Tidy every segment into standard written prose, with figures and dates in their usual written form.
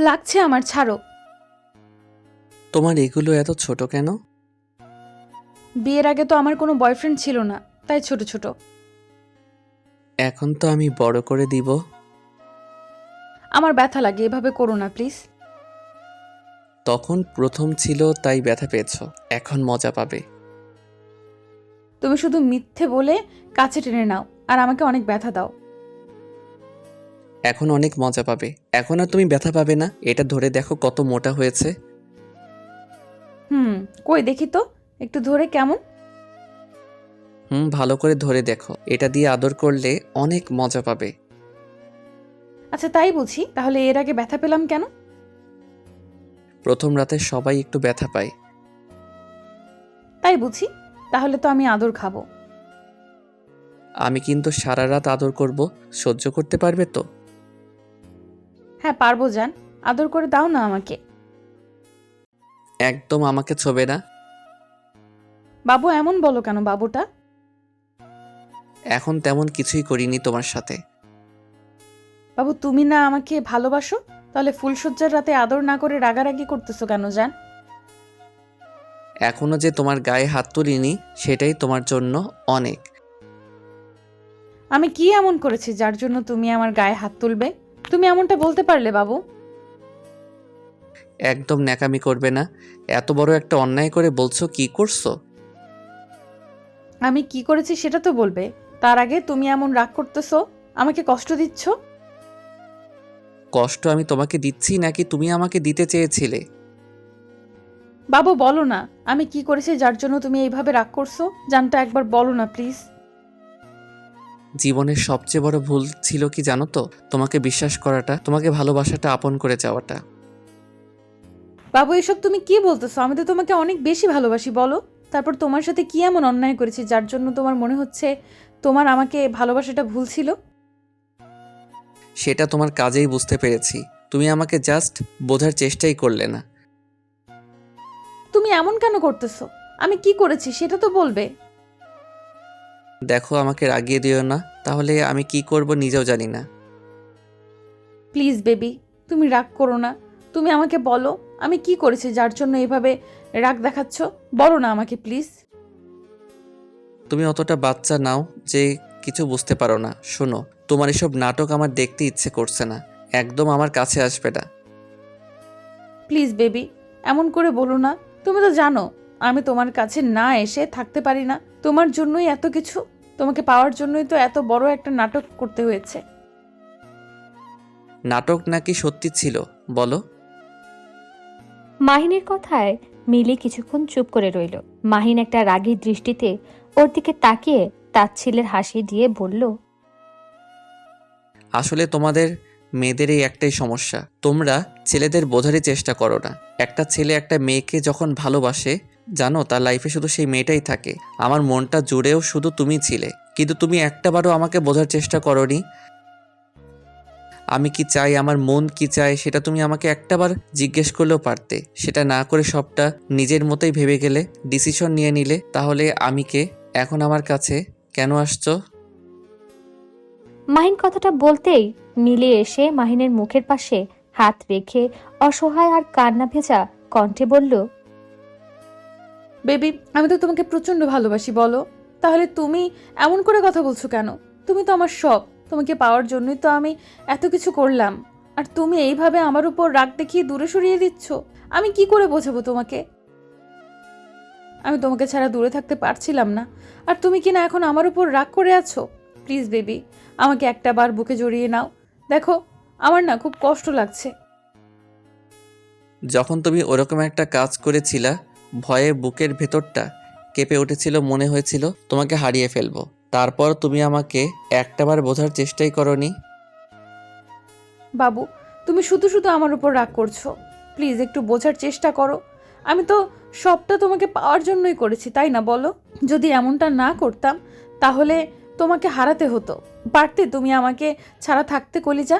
লাগছে আমার, ছাড়ো। তোমার এগুলো এত ছোট কেন? বিয়ের আগে তো আমার কোনো বয়ফ্রেন্ড ছিল না, তাই ছোট ছোট। এখন তো আমি বড় করে দিব। আমার ব্যথা লাগে, এভাবে করো না প্লিজ। তখন প্রথম ছিল তাই ব্যথা পেয়েছো, এখন মজা পাবে। তুমি শুধু মিথ্যে বলে কাছে টেনে নাও আর আমাকে অনেক ব্যথা দাও। এখন অনেক মজা পাবে। এখন আর তুমি ব্যথা পাবে না। এটা ধরে দেখো কত মোটা হয়েছে। হুম, কই দেখি তো, একটু ধরে কেমন। ভালো করে ধরে দেখো। এটা দিয়ে আদর করলে অনেক মজা পাবে। আচ্ছা তাই বুঝি, তাহলে এর আগে ব্যথা পেলাম কেন? প্রথম রাতে সবাই একটু ব্যথা পায়। তাই বুঝি, তাহলে তো আমি আদর খাবো। আমি কিন্তু সারা রাত আদর করব। সহ্য করতে পারবে তো? হ্যাঁ পারবো জান, আদর করে দাও না আমাকে। একদম আমাকে ছোবে না। বাবু এমন বলো কেন বাবুটা? এখন তেমন কিছুই করিনি তোমার সাথে। বাবু তুমি না আমাকে ভালোবাসো, তাহলে ফুলশয্যার রাতে আদর না করে রাগারাগি করতেছো কেন জান? এখনো যে তোমার গায়ে হাত তুলিনি সেটাই তোমার জন্য অনেক। আমি কি এমন করেছি যার জন্য তুমি আমার গায়ে হাত তুলবে? তুমি এমনটা বলতে পারলে বাবু? একদম ন্যাকামি করবে না। এত বড় একটা অন্যায় করে বলছো কি করছো? আমি কি করেছি সেটা তো বলবে। তার আগে তুমি এমন রাগ করতেছো, আমাকে কষ্ট দিচ্ছ। কষ্ট আমি তোমাকে দিচ্ছি নাকি তুমি আমাকে দিতে চেয়েছিলে? বাবু বলো না, আমি কি করেছি যার জন্য তুমি এইভাবে রাগ করছো? জানটা একবার বলো না প্লিজ। জীবনের সবচেয়ে বড় ভুল ছিল কি জানো তো? তোমাকে বিশ্বাস করাটা, তোমাকে ভালোবাসাটা, আপন করে যাওয়াটা। বাবু এসব তুমি কি বলতেছো? আমি তো তোমাকে অনেক বেশি ভালোবাসি, বলো। তারপর তোমার সাথে কি এমন অন্যায় করেছি যার জন্য তোমার মনে হচ্ছে তোমার আমাকে ভালোবাসাটা ভুল ছিল? সেটা তোমার কাজেই বুঝতে পেরেছি। তুমি আমাকে জাস্ট বোঝার চেষ্টাই করলে না। তুমি এমন কেন করতেছো? আমি কি করেছি সেটা তো বলবে। দেখো আমাকে রাগিয়ে দিও না, তাহলে আমি কি করব নিজেও জানি না। প্লিজ বেবি, তুমি রাগ করো না। তুমি আমাকে বলো, আমি কি করেছি যার জন্য এভাবে রাগ দেখাচ্ছ? বলো না আমাকে প্লিজ। তুমি অতটা বাচ্চা নাও যে কিছু বুঝতে পারো না। শোনো, তোমার এসব নাটক আমার দেখতে ইচ্ছে করছে না। একদম আমার কাছে আসবে না। প্লিজ বেবি, এমন করে বলো না। তুমি তো জানো আমি তোমার কাছে না এসে থাকতে পারি না। তোমার জন্যই এত কিছু, তোমাকে পাওয়ার জন্যই তো এত বড় একটা নাটক করতে হয়েছে। নাটক নাকি সত্যি ছিল বলো? মাহিনের কথায় মিলি কিছুক্ষণ চুপ করে রইল। মাহিন একটা রাগী দৃষ্টিতে ওর দিকে তাকিয়ে তাচ্ছিলের হাসি দিয়ে বলল, আসলে তোমাদের মেয়েদের এই একটাই সমস্যা, তোমরা ছেলেদের বোঝারই চেষ্টা করো না। একটা ছেলে একটা মেয়েকে যখন ভালোবাসে, জানো তার লাইফে শুধু সেই মেয়েটাই থাকে। আমার মনটা জুড়েও শুধু তুমি ছিলে, কিন্তু তুমি একটাবারও আমাকে বোঝার চেষ্টা করোনি। আমি কি চাই, আমার মন কি চায় সেটা তুমি আমাকে একটাবার জিজ্ঞেস করলেও পারতে। সেটা না করে সবটা নিজের মতোই ভেবে গেলে, ডিসিশন নিয়ে নিলে। তাহলে আমি কে? এখন আমার কাছে কেন আসছো? মাহিন কথাটা বলতেই মিলি এসে মাহিনের মুখের পাশে হাত রেখে অসহায় আর কান্না ভেজা কণ্ঠে বলল, বেবি আমি তো তোমাকে প্রচন্ড ভালোবাসি, বলো। তাহলে তুমি এমন করে কথা বলছো কেন? তুমি তো আমার সব। তোমাকে পাওয়ার জন্যই তো আমি এত কিছু করলাম। আর তুমি এইভাবে আমার উপর রাগ দেখিয়ে দূরে সরিয়ে দিচ্ছ। আমি কি করে বোঝাবো তোমাকে? আমি তোমাকে ছাড়া দূরে থাকতে পারছিলাম না, আর তুমি কিনা এখন আমার উপর রাগ করে আছো। প্লিজ বেবি, আমাকে একটা বার বুকে জড়িয়ে নাও। দেখো, আমার না খুব কষ্ট লাগছে। যখন তুমি ওরকম একটা কাজ করেছিলা, ভয়ে বুকের ভেতরটা কেঁপে উঠেছিল, মনে হয়েছিল তোমাকে হারিয়ে ফেলবো। তারপর তুমি আমাকে একটাবার বোঝার চেষ্টাই করনি। বাবু, তুমি শুধু শুধু আমার উপর রাগ করছো। প্লিজ একটু বোঝার চেষ্টা করো। আমি তো সবটা তোমাকে পাওয়ার জন্যই করেছি, তাই না বলো? যদি এমনটা না করতাম তাহলে তোমাকে হারাতে হতো। পারতে তুমি আমাকে ছাড়া থাকতে, কলিজা?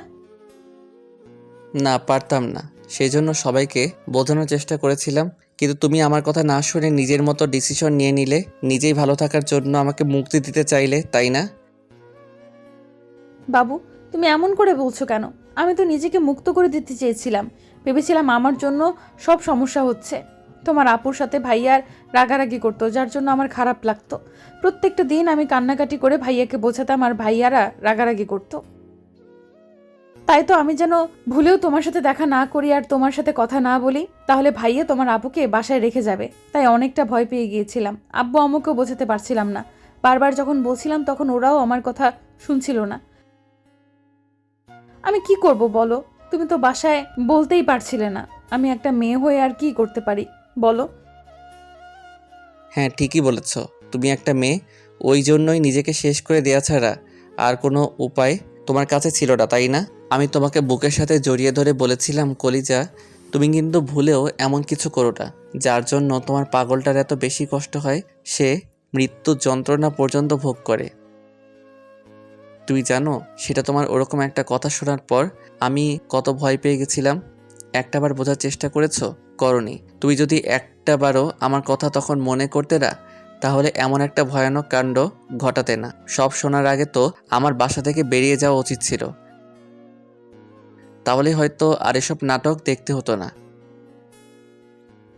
না, পারতাম না। সেই জন্য সবাইকে বোঝানোর চেষ্টা করেছিলাম, কিন্তু তুমি আমার কথা না শুনে নিজের মতো ডিসিশন নিয়ে নিলে। নিজেই ভালো থাকার জন্য আমাকে মুক্তি দিতে চাইলে, তাই না? বাবু, তুমি এমন করে বলছো কেন? আমি তো নিজেকে মুক্ত করে দিতে চেয়েছিলাম, ভেবেছিলাম আমার জন্য সব সমস্যা হচ্ছে। তোমার আপুর সাথে ভাইয়ার রাগারাগি করতো, যার জন্য আমার খারাপ লাগতো। প্রত্যেকটা দিন আমি কান্নাকাটি করে ভাইয়াকে বোঝাতাম আর ভাইয়ারা রাগারাগি করতো। তাই তো আমি যেন ভুলেও তোমার সাথে দেখা না করি আর তোমার সাথে কথা না বলি, তাহলে ভাইয়া তোমার আপুকে বাসায় রেখে যাবে। তাই অনেকটা ভয় পেয়ে গিয়েছিলাম। আব্বু আম্মুকেও বোঝাতে পারছিলাম না। বারবার যখন বলছিলাম তখন ওরাও আমার কথা শুনছিল না। আমি কি করব বলো? তুমি তো বাসায় বলতেই পারছিলে না। আমি একটা মেয়ে হয়ে আর কি করতে পারি বলো? হ্যাঁ, ঠিকই বলেছ। তুমি একটা মেয়ে, ওই জন্যই নিজেকে শেষ করে দেওয়া ছাড়া আর কোনো উপায় তোমার কাছে ছিল না, তাই না? আমি তোমাকে বুকের সাথে জড়িয়ে ধরে বলেছিলাম, কলিজা, তুমি কিন্তু ভুলেও এমন কিছু করো না যার জন্য তোমার পাগলটার এত বেশি কষ্ট হয়, সে মৃত্যুর যন্ত্রণা পর্যন্ত ভোগ করে। তুই জানো সেটা তোমার ওরকম একটা কথা শোনার পর আমি কত ভয় পেয়ে গেছিলাম? একটাবার বোঝার চেষ্টা করেছো? করনি। তুই যদি একটাবারও আমার কথা তখন মনে করতে না, তাহলে এমন একটা ভয়ানক কাণ্ড ঘটাতে না। সব শোনার আগে তো আমার বাসা থেকে বেরিয়ে যাওয়া উচিত ছিল, তাহলে হয়তো আর এসব নাটক দেখতে হতো না।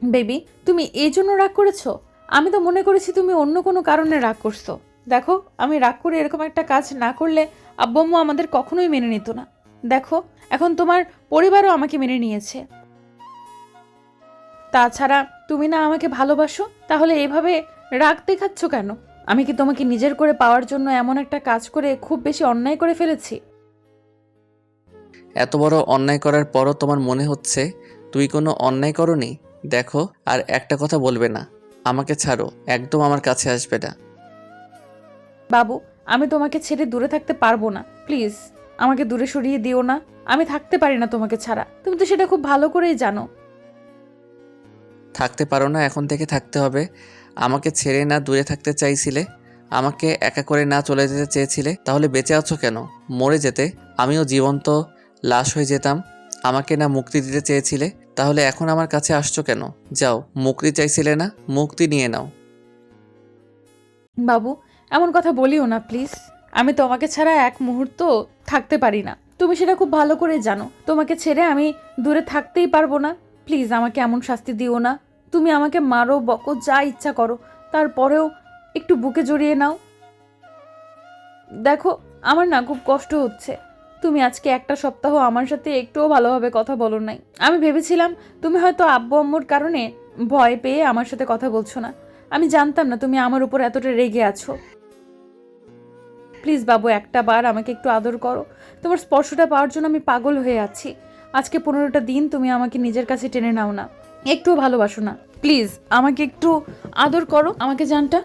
বেবি, তুমি এই জন্য রাগ করেছো? আমি তো মনে করেছি তুমি অন্য কোনো কারণে রাগ করছো। দেখো, আমি রাগ করে এরকম একটা কাজ না করলে আব্বু আম্মু আমাদের কখনোই মেনে নিত না। দেখো, এখন তোমার পরিবারও আমাকে মেনে নিয়েছে। তাছাড়া তুমি না আমাকে ভালোবাসো, তাহলে এভাবে রাগ দেখাচ্ছ কেন? আমি কি তোমাকে নিজের করে পাওয়ার জন্য এমন একটা কাজ করে খুব বেশি অন্যায় করে ফেলেছি? এত বড় অন্যায় করার পরও তোমার মনে হচ্ছে তুই কোনো অন্যায় করনি? দেখো, আর একটা কথা বলবে না। আমাকে ছাড়ো, একদম আমার কাছে আসবে না। বাবু, আমি তোমাকে ছেড়ে দূরে থাকতে পারবো না। প্লিজ আমাকে দূরে সরিয়ে দিও না। আমি থাকতে পারি না তোমাকে ছাড়া, তুমি তো সেটা খুব ভালো করেই জানো। থাকতে পারো না, এখন থেকে থাকতে হবে। আমাকে ছেড়ে না দূরে থাকতে চাইছিলে, আমাকে একা করে না চলে যেতে চেয়েছিলে, তাহলে বেঁচে আছো কেন? মরে যেতে, আমিও জীবন্ত লাশ হয়ে যেতাম। আমাকে না মুক্তি দিতে চেয়েছিলে, তাহলে এখন আমার কাছে আসছো কেন? যাও, মুক্তি চাইছিলে না, মুক্তি নিয়ে নাও। বাবু, এমন কথা বলিও না প্লিজ। আমি তোমাকে ছাড়া এক মুহূর্ত থাকতে পারি না, তুমি সেটা খুব ভালো করে জানো। তোমাকে ছেড়ে আমি দূরে থাকতেই পারবো না। প্লিজ আমাকে এমন শাস্তি দিও না। তুমি আমাকে মারো, বকো, যা ইচ্ছা করো, তারপরেও একটু বুকে জড়িয়ে নাও। দেখো, আমার না খুব কষ্ট হচ্ছে। তুমি আজকে একটা সপ্তাহ আমার সাথে একটুও ভালোভাবে কথা বলো নাই। আমি ভেবেছিলাম তুমি হয়তো আব্বু আম্মুর কারণে ভয় পেয়ে আমার সাথে কথা বলছো না। আমি জানতাম না তুমি আমার উপর এতটা রেগে আছো। প্লিজ বাবু, একটা বার আমাকে একটু আদর করো। তোমার স্পর্শটা পাওয়ার জন্য আমি পাগল হয়ে আছি। আজকে 15টা দিন তুমি আমাকে নিজের কাছে টেনে নাও না, একটুও ভালোবাসো না। প্লিজ আমাকে একটু আদর করো, আমাকে জানটা।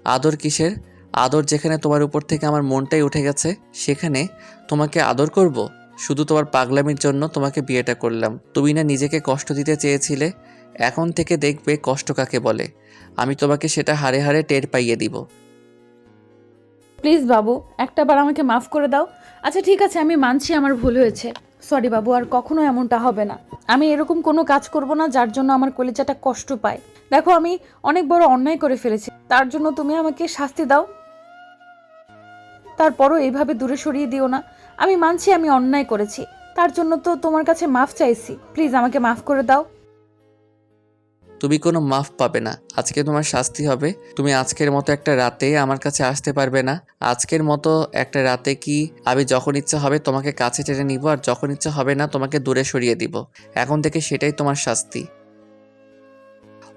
আদর কিসের আদর? যেখানে তোমার উপর থেকে আমার মনটাই উঠে গেছে, সেখানে তোমাকে আদর করব? শুধু তোমার পাগলামির জন্য তোমাকে বিয়েটা করলাম। তুমি না নিজেকে কষ্ট দিতে চেয়েছিলে, এখন থেকে দেখবে কষ্ট কাকে বলে। আমি তোমাকে সেটা হাড়ে হাড়ে টের পাইয়ে দিব। প্লিজ বাবু, একটা বার আমাকে মাফ করে দাও। আচ্ছা ঠিক আছে, আমি মানছি আমার ভুল হয়েছে। সরি বাবু, আর কখনো এমনটা হবে না। আমি এরকম কোনো কাজ করব না যার জন্য আমার কলিজাটা কষ্ট পায়। দেখো, আমি অনেক বড় অন্যায় করে ফেলেছি, তার জন্য তুমি আমাকে শাস্তি দাও। তারপরও এইভাবে দূরে সরিয়ে দিও না। আমি মানছি আমি অন্যায় করেছি, তার জন্য তো তোমার কাছে মাফ চাইছি। প্লিজ আমাকে মাফ করে দাও। তুমি কোনো মাফ পাবে না। আজকে তোমার শাস্তি হবে। তুমি আজকের মতো একটা রাতে আমার কাছে আসতে পারবে না। আজকের মতো একটা রাতে কি আমি যখন ইচ্ছা হবে তোমাকে কাছে টেনে নিব, আর যখন ইচ্ছা হবে না তোমাকে দূরে সরিয়ে দিব। এখন থেকে সেটাই তোমার শাস্তি।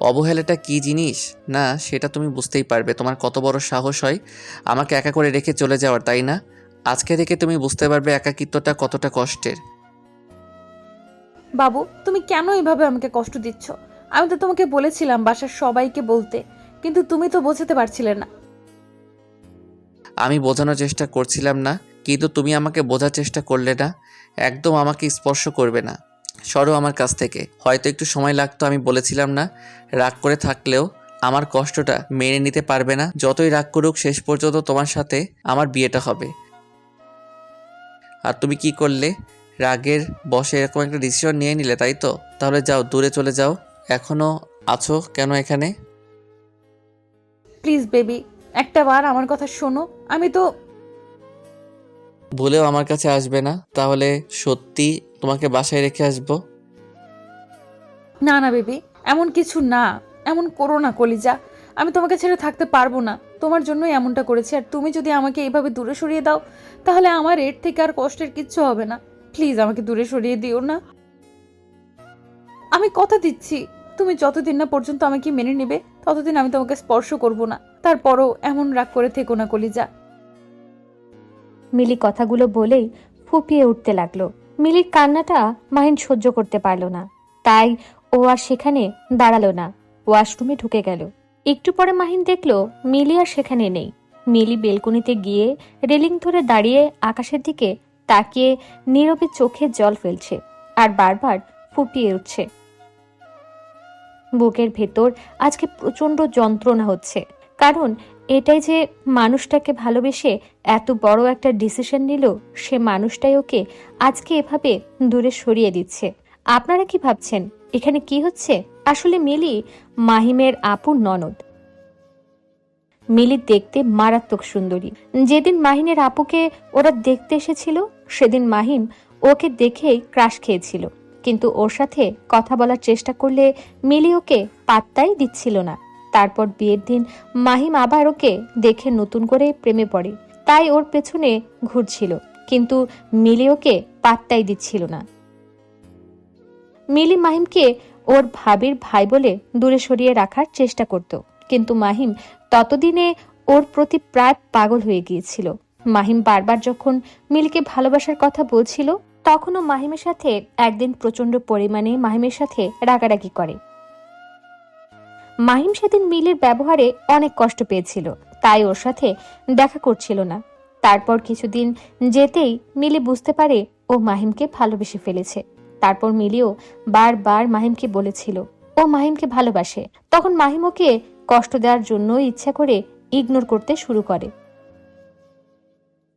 অবহেলাটা কি জিনিস না সেটা তুমি বুঝতেই পারবে। তোমার কত বড় সাহস হয় আমাকে একা করে রেখে চলে যাওয়ার, তাই না? আজকে থেকে তুমি বুঝতে পারবে একাকিত্বটা কতটা কষ্টের। বাবু, তুমি কেন এইভাবে আমাকে কষ্ট দিচ্ছ? আমি তো তোমাকে বলেছিলাম বাসার সবাইকে বলতে, কিন্তু তুমি তো বোঝাতে পারছিলে না। আমি বোঝানোর চেষ্টা করছিলাম না, কিন্তু তুমি আমাকে বোঝার চেষ্টা করলে না। একদম আমাকে স্পর্শ করবে না, সরো আমার কাছ থেকে। হয়তো একটু সময় লাগতো, আমি বলেছিলাম না? রাগ করে থাকলেও আমার কষ্টটা মেনে নিতে পারবে না। যতই রাগ করুক, শেষ পর্যন্ত তোমার সাথে আমার বিয়েটা হবে। আর তুমি কি করলে? রাগের বশে এরকম একটা ডিসিশন নিয়ে নিলে, তাই তো? তাহলে যাও, দূরে চলে যাও। এখনো আছো কেন এখানে? প্লিজ বেবি, একটা বার আমার কথা শোনো। আমি তো ভুলেও আমার কাছে আসবে না? তাহলে সত্যি তোমাকে বাসায় রেখে আসবো? না না বেবি, এমন কিছু না। এমন করো না কলিজা। আমি তোমাকে ছেড়ে থাকতে পারবো না। তোমার জন্যই এমনটা করেছি। আর তুমি যদি আমাকে এইভাবে দূরে সরিয়ে দাও, তাহলে আমার এর থেকে আর কষ্টের কিচ্ছু হবে না। প্লিজ আমাকে দূরে সরিয়ে দিও না। আমি কথা দিচ্ছি, তুমি যতদিন না পর্যন্ত আমাকে মেনে নেবে ততদিন আমি তোমাকে স্পর্শ করব না। তারপরও এমন রাগ করে থেকো না কলিজা। মিলি কথাগুলো বলেই ফুপিয়ে উঠতে লাগলো। মিলির কান্নাটা মাহিন সহ্য করতে পারল না, তাই ও আর সেখানে দাঁড়ালো না, ওয়াশরুমে ঢুকে গেল। একটু পরে মাহিন দেখলো মিলি আর সেখানে নেই। মিলি বেলকনিতে গিয়ে রেলিং ধরে দাঁড়িয়ে আকাশের দিকে তাকিয়ে নীরবে চোখে জল ফেলছে আর বারবার ফুপিয়ে উঠছে। বুকের ভেতর আজকে প্রচন্ড যন্ত্রণা হচ্ছে, কারণ এটাই যে মানুষটাকে ভালোবেসে এত বড় একটা ডিসিশন নিল, সে মানুষটাই ওকে আজকে এভাবে দূরে সরিয়ে দিচ্ছে। আপনারা কি ভাবছেন এখানে কি হচ্ছে? আসলে মিলি মাহিমের আপুর ননদ। মিলি দেখতে মারাত্মক সুন্দরী। যেদিন মাহিনের আপুকে ওরা দেখতে এসেছিল সেদিন মাহিম ওকে দেখেই ক্রাশ খেয়েছিল, কিন্তু ওর সাথে কথা বলার চেষ্টা করলে মিলি ওকে পাত্তাই দিচ্ছিল না। তারপর বিয়ের দিন মাহিম আবার ওকে দেখে নতুন করে প্রেমে পড়ে, তাই ওর পেছনে ঘুরছিল, কিন্তু মিলি ওকে পাত্তাই দিচ্ছিল না। মিলি মাহিমকে ওর ভাবির ভাই বলে দূরে সরিয়ে রাখার চেষ্টা করত, কিন্তু মাহিম ততদিনে ওর প্রতি প্রায় পাগল হয়ে গিয়েছিল। মাহিম বারবার যখন মিলিকে ভালোবাসার কথা বলছিল, তখনও মাহিমের সাথে একদিন প্রচন্ড পরিমাণে মাহিমের সাথে রাগারাগি করে। মাহিম সেদিন মিলির ব্যবহারে অনেক কষ্ট পেয়েছিল, তাই ওর সাথে দেখা করছিল না। তারপর কিছুদিন যেতেই মিলি বুঝতে পারে ও মাহিমকে ভালোবেসে ফেলেছে। তারপর মিলিও বারবার মাহিমকে বলেছিল ও মাহিমকে ভালোবাসে। তখন মাহিম ওকে কষ্ট দেওয়ার জন্য ইচ্ছা করে ইগনোর করতে শুরু করে।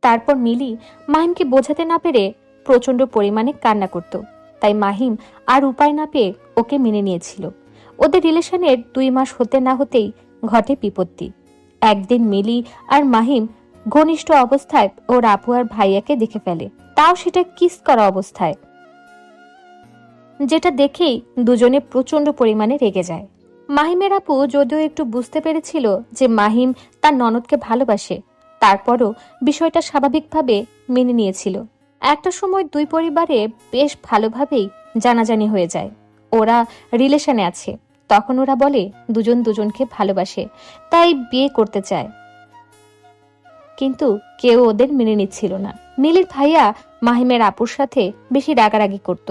তারপর মিলি মাহিমকে বোঝাতে না পেরে প্রচন্ড পরিমাণে কান্না করত, তাই মাহিম আর উপায় না পেয়ে ওকে মেনে নিয়েছিল। ওদের রিলেশনের 2 মাস হতে না হতেই ঘটে বিপত্তি। একদিন মিলি আর মাহিম ঘনিষ্ঠ অবস্থায় ওর আপু আর ভাইয়াকে দেখে ফেলে, তাও সেটা কিস করা অবস্থায়, যেটা দেখেই দুজনে প্রচন্ড পরিমাণে রেগে যায়। মাহিমের আপু যদিও একটু বুঝতে পেরেছিল যে মাহিম তার ননদকে ভালোবাসে, তারপরও বিষয়টা স্বাভাবিকভাবে মেনে নিয়েছিল। একটা সময় 2 পরিবারে বেশ ভালোভাবেই জানাজানি হয়ে যায় ওরা রিলেশনে আছে। তখন ওরা বলে দুজন দুজনকে ভালোবাসে, তাই বিয়ে করতে চায়, কিন্তু কেউ ওদের মেনে নিচ্ছিল না। মিলির ভাইয়া মাহিমের আপুর সাথে বেশি রাগারাগি করত।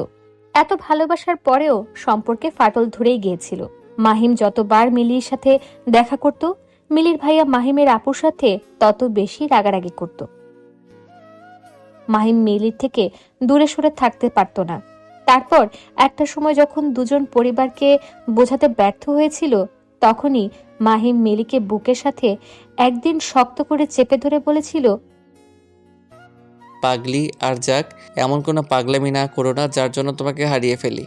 এত ভালোবাসার পরেও সম্পর্কে ফাটল ধরেই গিয়েছিল। মাহিম যতবার মিলির সাথে দেখা করত, মিলির ভাইয়া মাহিমের আপুর সাথে তত বেশি রাগারাগি করত। মাহিম মিলির থেকে দূরে সরে থাকতে পারত না। তারপর একটা সময় যখন দুজন পরিবারকে বোঝাতে ব্যর্থ হয়েছিল, তখনই মাহিম মিলিকে বুকের সাথে একদিন শক্ত করে চেপে ধরে বলেছিল, পাগলি আর যাক, এমন কোনো পাগলামি না করো না যার জন্য তোমাকে হারিয়ে ফেলি।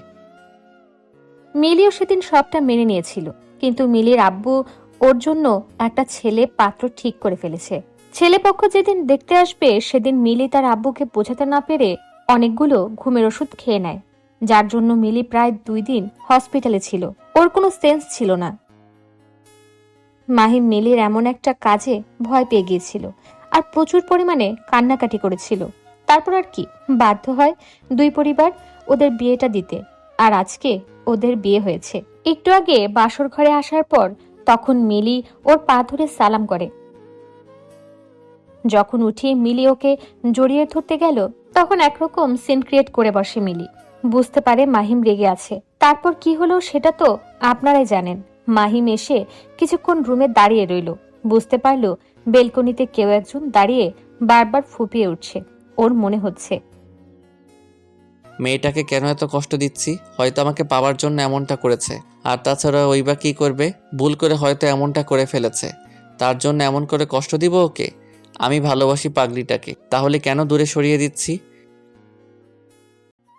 মিলিও সেদিন সবটা মেনে নিয়েছিল, কিন্তু মিলির আব্বু ওর জন্য একটা ছেলে পাত্র ঠিক করে ফেলেছে। ছেলে পক্ষ যেদিন দেখতে আসবে সেদিন মিলি তার আব্বুকে বোঝাতে না পেরে অনেকগুলো ঘুমের ওষুধ খেয়ে নেয়, যার জন্য মিলি প্রায় 2 দিন হসপিটালে ছিল। ওর কোনো সেন্স ছিল না। মাহিম মিলির এমন একটা কাজে ভয় পেয়ে গিয়েছিল আর প্রচুর পরিমাণে কান্নাকাটি করেছিল। তারপর আর কি, বাধ্য হয় 2 পরিবার ওদের বিয়েটা দিতে, আর আজকে ওদের বিয়ে হয়েছে। একটু আগে বাসর ঘরে আসার পর তখন মিলি ওর পা ধরে সালাম করে। যখন উঠিয়ে মিলি ওকে জড়িয়ে ধরতে গেল, তখন একরকম সিন ক্রিয়েট করে বসে মিলি। বুঝতে পারে মাহিম রেগে আছে। তারপর কি হলো সেটা তো আপনারাই জানেন। মাহিম এসে কিছুক্ষণ রুমে দাঁড়িয়ে রইল। বুঝতে পারলো বেলকনিতে কেউ একজন দাঁড়িয়ে বারবার ফুপিয়ে উঠছে। ওর মনে হচ্ছে মেয়েটাকে কেন এত কষ্ট দিচ্ছি? হয়তো আমাকে পাওয়ার জন্য এমনটা করেছে। আর তাছাড়া ওই বা কী করবে? ভুল করে হয়তো এমনটা করে ফেলেছে, তার জন্য এমন করে কষ্ট দিব ওকে? আমি ভালোবাসি পাগলিটাকে, তাহলে কেন দূরে সরিয়ে দিচ্ছি?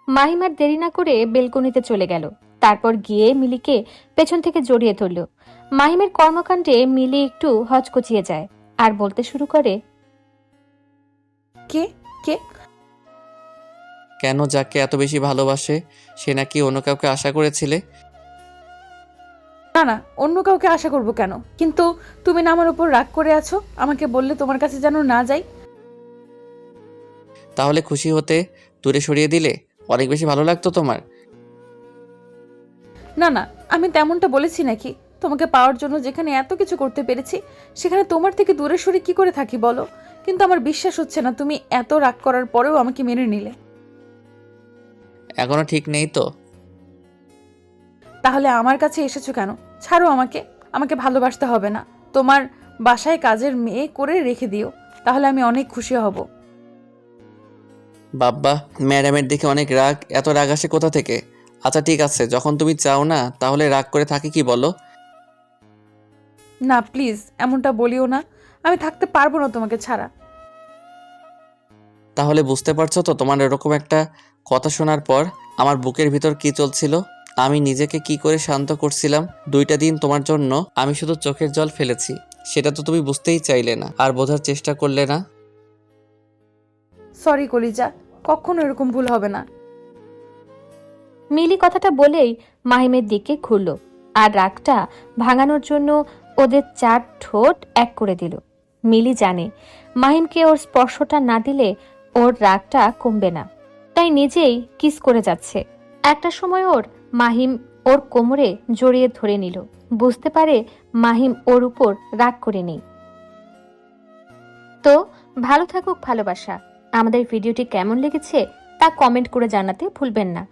মাহিম আর দেরি না করে বেলকনিতে চলে গেল। তারপর গিয়ে মিলিকে পেছন থেকে জড়িয়ে ধরল। মাহিমের কর্মকাণ্ডে মিলি একটু হচকচিয়ে যায় আর বলতে শুরু করে, কে কে? কেন যাকে এত বেশি ভালোবাসে সে নাকি অন্য কাউকে আশা করেছিলে? না না, অন্য কাউকে আশা করব কেন? কিন্তু তুমি না আমার উপর রাগ করে আছো, আমাকে বললে তোমার কাছে যেন না যাই। তাহলে খুশি হতে দূরে সরিয়ে দিলে অনেক বেশি ভালো লাগতো তোমার। না না, আমি তেমনটা বলেছি নাকি? তোমাকে পাওয়ার জন্য যেখানে এত কিছু করতে পেরেছি সেখানে তোমার থেকে দূরে সরে কি করে থাকি বলো? কিন্তু আমার বিশ্বাস হচ্ছে না তুমি এত রাগ করার পরেও আমাকে মেনে নিলে। এখনো ঠিক নেই তো? তাহলে আমার কাছে এসেছো কেন? ছাড়ো আমাকে, আমাকে ভালোবাসতে হবে না। তোমার বাসায় কাজের মেয়ে করে রেখে দিও, তাহলে আমি অনেক খুশি হব। বাব্বা, ম্যাডামের দিকে অনেক রাগ। এত রাগ আসে কোথা থেকে? আচ্ছা ঠিক আছে, যখন তুমি চাও না তাহলে রাগ করে থাকি কি বলো? না প্লিজ, এমনটা বলিও না। আমি থাকতে পারবো না তোমাকে ছাড়া। তাহলে বুঝতে পারছো তো তোমার এরকম একটা কথা শোনার পর আমার বুকের ভিতর কি চলছিল, আমি নিজেকে কি করে শান্ত করছিলাম। 2টা দিন তোমার জন্য আমি শুধু চোখের জল ফেলেছি, সেটা তো তুমি বুঝতেই চাইলে না আর বোঝার চেষ্টা করলে না। সরি কলিজা, কখনো এরকম ভুল হবে না। মিলি কথাটা বলেই মাহিমের দিকে ঘুরল আর রাগটা ভাঙানোর জন্য ওদের 4 ঠোঁট এক করে দিল। মিলি জানে মাহিমকে ওর স্পর্শটা না দিলে ওর রাগটা কমবে না, তাই নিজেই কিস করে যাচ্ছে। একটা সময় মাহিম ওর কোমরে জড়িয়ে ধরে নিল, বুঝতে পারে মাহিম ওর উপর রাগ করে নেই। তো ভালো থাকুক ভালোবাসা। আমাদের ভিডিওটি কেমন লেগেছে তা কমেন্ট করে জানাতে ভুলবেন না।